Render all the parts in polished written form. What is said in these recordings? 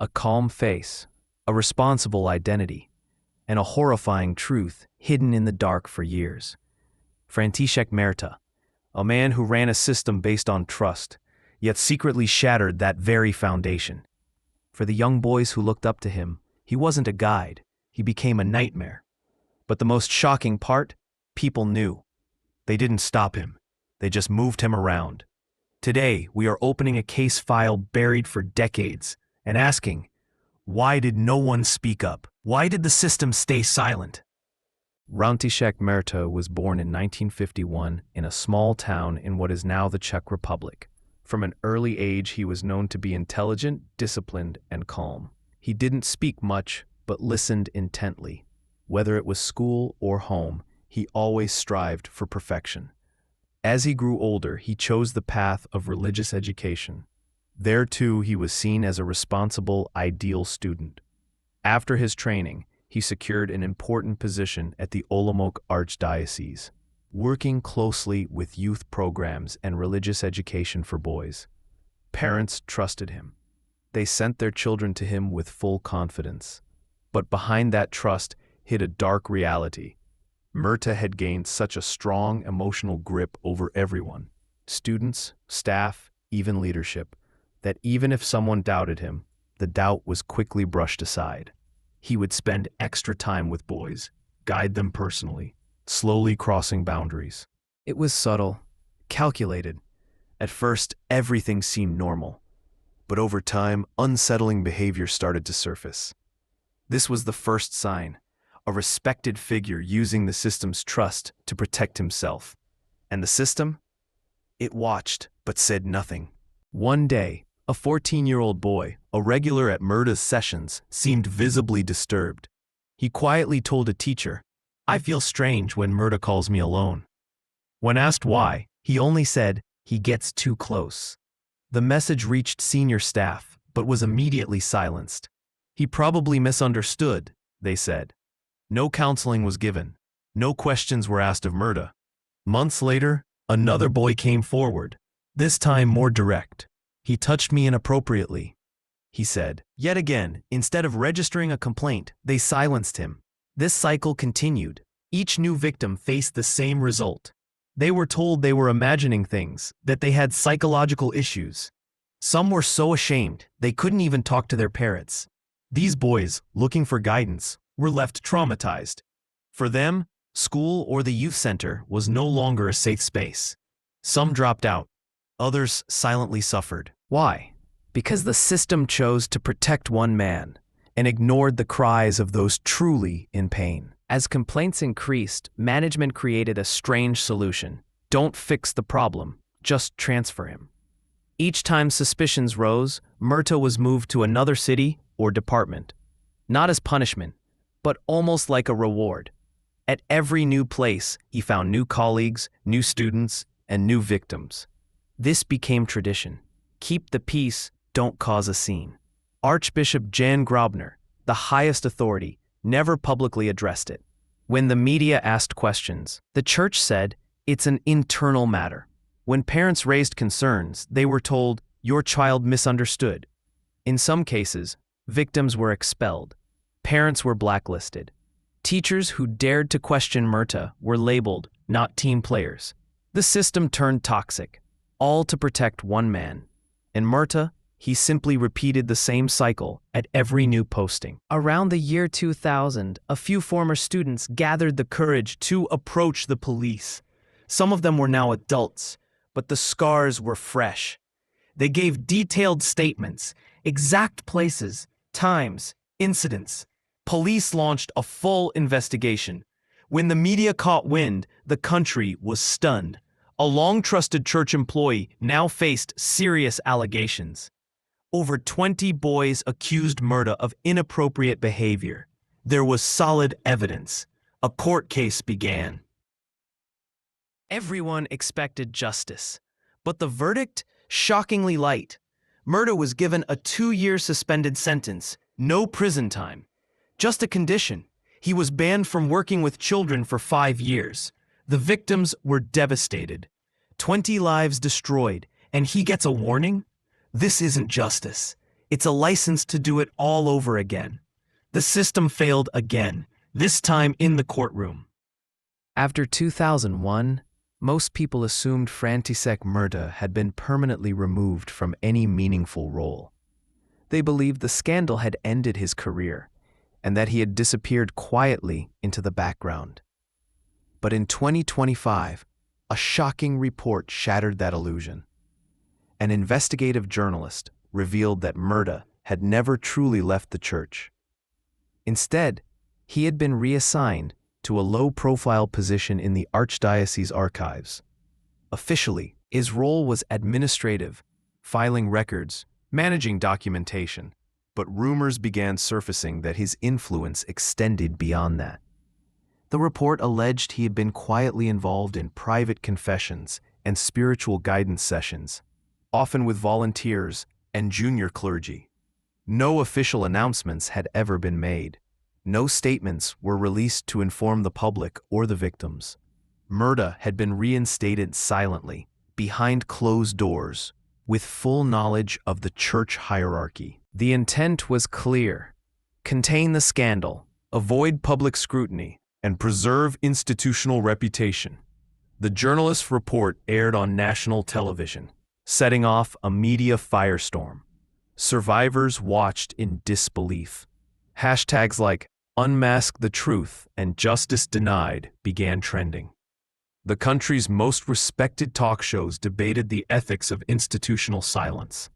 a calm face, a responsible identity, and a horrifying truth hidden in the dark for years. František Merta, a man who ran a system based on trust, yet secretly shattered that very foundation. For the young boys who looked up to him, he wasn't a guide, he became a nightmare. But the most shocking part, people knew. They didn't stop him, they just moved him around. Today, we are opening a case file buried for decades and asking, why did no one speak up? Why did the system stay silent? František Merta was born in 1951 in a small town in what is now the Czech Republic. From an early age, he was known to be intelligent, disciplined, and calm. He didn't speak much, but listened intently. Whether it was school or home, he always strived for perfection. As he grew older, he chose the path of religious education. There, too, he was seen as a responsible, ideal student. After his training, he secured an important position at the Olomouc Archdiocese, working closely with youth programs and religious education for boys. Parents trusted him. They sent their children to him with full confidence. But behind that trust hid a dark reality. Merta had gained such a strong emotional grip over everyone, students, staff, even leadership, that even if someone doubted him, the doubt was quickly brushed aside. He would spend extra time with boys, guide them personally, slowly crossing boundaries. It was subtle, calculated. At first, everything seemed normal. But over time, unsettling behavior started to surface. This was the first sign, a respected figure using the system's trust to protect himself. And the system? It watched, but said nothing. One day, a 14-year-old boy, a regular at Merta's sessions, seemed visibly disturbed. He quietly told a teacher, "I feel strange when Merta calls me alone." When asked why, he only said, "He gets too close." The message reached senior staff, but was immediately silenced. He probably misunderstood, they said. No counseling was given. No questions were asked of Merta. Months later, another boy came forward, this time more direct. "He touched me inappropriately," he said. Yet again, instead of registering a complaint, they silenced him. This cycle continued. Each new victim faced the same result. They were told they were imagining things, that they had psychological issues. Some were so ashamed, they couldn't even talk to their parents. These boys, looking for guidance, were left traumatized. For them, school or the youth center was no longer a safe space. Some dropped out. Others silently suffered. Why? Because the system chose to protect one man and ignored the cries of those truly in pain. As complaints increased, management created a strange solution. Don't fix the problem, just transfer him. Each time suspicions rose, Merta was moved to another city or department. Not as punishment, but almost like a reward. At every new place, he found new colleagues, new students, and new victims. This became tradition. Keep the peace, don't cause a scene. Archbishop Jan Grobner, the highest authority, never publicly addressed it. When the media asked questions, the church said, "It's an internal matter." When parents raised concerns, they were told, "Your child misunderstood." In some cases, victims were expelled. Parents were blacklisted. Teachers who dared to question Merta were labeled not team players. The system turned toxic, all to protect one man. And Merta, he simply repeated the same cycle at every new posting. Around the year 2000, a few former students gathered the courage to approach the police. Some of them were now adults, but the scars were fresh. They gave detailed statements, exact places, times, incidents. Police launched a full investigation. When the media caught wind, the country was stunned. A long-trusted church employee now faced serious allegations. Over 20 boys accused Merta of inappropriate behavior. There was solid evidence. A court case began. Everyone expected justice, but the verdict, shockingly light. Merta was given a 2-year suspended sentence, no prison time. Just a condition. He was banned from working with children for 5 years. The victims were devastated. 20 lives destroyed, and he gets a warning? This isn't justice. It's a license to do it all over again. The system failed again, this time in the courtroom. After 2001, most people assumed František Merta had been permanently removed from any meaningful role. They believed the scandal had ended his career and that he had disappeared quietly into the background. But in 2025, a shocking report shattered that illusion. An investigative journalist revealed that Merta had never truly left the church. Instead, he had been reassigned to a low-profile position in the Archdiocese archives. Officially, his role was administrative, filing records, managing documentation, but rumors began surfacing that his influence extended beyond that. The report alleged he had been quietly involved in private confessions and spiritual guidance sessions, often with volunteers and junior clergy. No official announcements had ever been made. No statements were released to inform the public or the victims. Merta had been reinstated silently, behind closed doors, with full knowledge of the church hierarchy. The intent was clear: contain the scandal, avoid public scrutiny, and preserve institutional reputation. The journalist's report aired on national television, setting off a media firestorm. Survivors watched in disbelief. Hashtags like "Unmask the Truth" and "Justice Denied" began trending. The country's most respected talk shows debated the ethics of institutional silence.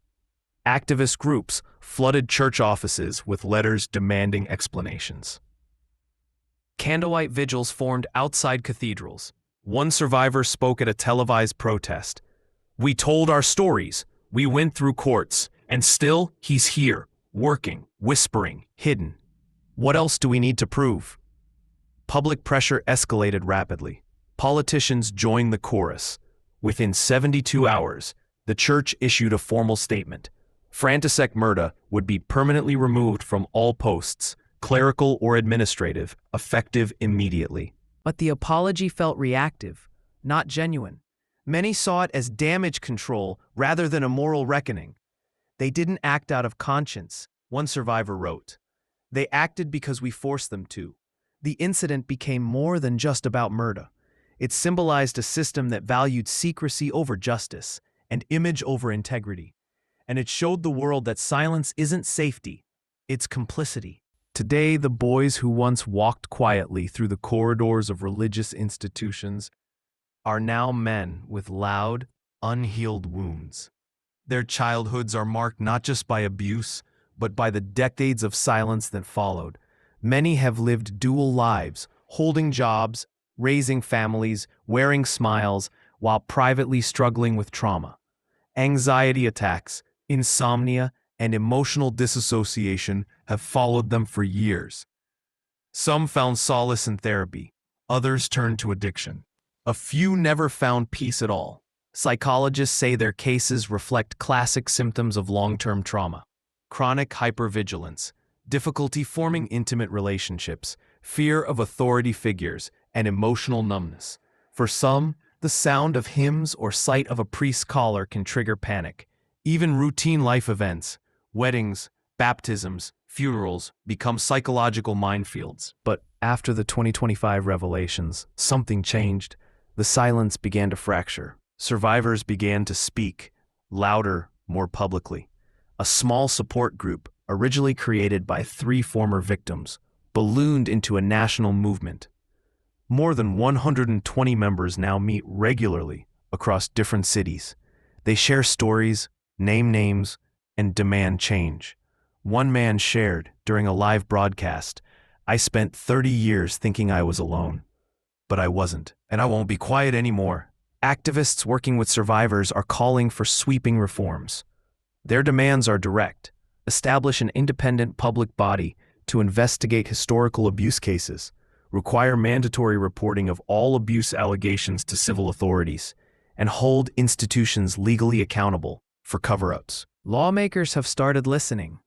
Activist groups flooded church offices with letters demanding explanations. Candlelight vigils formed outside cathedrals. One survivor spoke at a televised protest. "We told our stories, we went through courts, and still he's here, working, whispering, hidden. What else do we need to prove?" Public pressure escalated rapidly. Politicians joined the chorus. Within 72 hours, the church issued a formal statement. František Merta would be permanently removed from all posts, clerical or administrative, effective immediately. But the apology felt reactive, not genuine. Many saw it as damage control rather than a moral reckoning. "They didn't act out of conscience," one survivor wrote. "They acted because we forced them to." The incident became more than just about Merta. It symbolized a system that valued secrecy over justice and image over integrity. And it showed the world that silence isn't safety, it's complicity. Today, the boys who once walked quietly through the corridors of religious institutions are now men with loud, unhealed wounds. Their childhoods are marked not just by abuse, but by the decades of silence that followed. Many have lived dual lives, holding jobs, raising families, wearing smiles, while privately struggling with trauma. Anxiety attacks, insomnia, and emotional disassociation have followed them for years. Some found solace in therapy, others turned to addiction. A few never found peace at all. Psychologists say their cases reflect classic symptoms of long-term trauma: chronic hypervigilance, difficulty forming intimate relationships, fear of authority figures, and emotional numbness. For some, the sound of hymns or sight of a priest's collar can trigger panic. Even routine life events, weddings, baptisms, funerals, become psychological minefields. But after the 2025 revelations, something changed. The silence began to fracture. Survivors began to speak, louder, more publicly. A small support group, originally created by 3 former victims, ballooned into a national movement. More than 120 members now meet regularly across different cities. They share stories, name names, and demand change. One man shared during a live broadcast, "I spent 30 years thinking I was alone, but I wasn't, and I won't be quiet anymore." Activists working with survivors are calling for sweeping reforms. Their demands are direct: establish an independent public body to investigate historical abuse cases, require mandatory reporting of all abuse allegations to civil authorities, and hold institutions legally accountable for cover-ups. Lawmakers have started listening.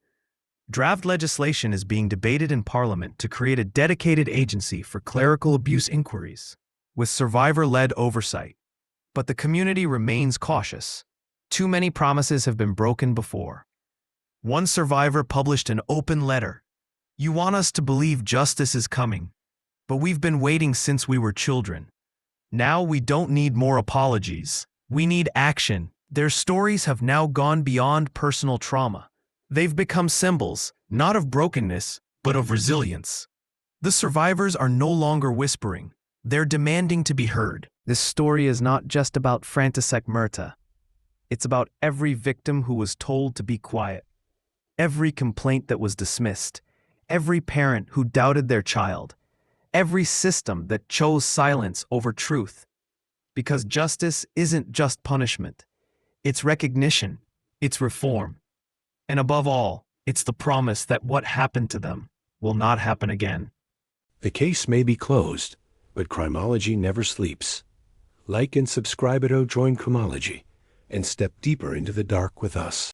Draft legislation is being debated in Parliament to create a dedicated agency for clerical abuse inquiries, with survivor-led oversight. But the community remains cautious. Too many promises have been broken before. One survivor published an open letter. "You want us to believe justice is coming, but we've been waiting since we were children. Now we don't need more apologies. We need action." Their stories have now gone beyond personal trauma. They've become symbols, not of brokenness, but of resilience. The survivors are no longer whispering. They're demanding to be heard. This story is not just about František Merta. It's about every victim who was told to be quiet, every complaint that was dismissed, every parent who doubted their child, every system that chose silence over truth. Because justice isn't just punishment. It's recognition, it's reform, and above all, it's the promise that what happened to them will not happen again. The case may be closed, but criminology never sleeps. Like and subscribe to join Criminology and step deeper into the dark with us.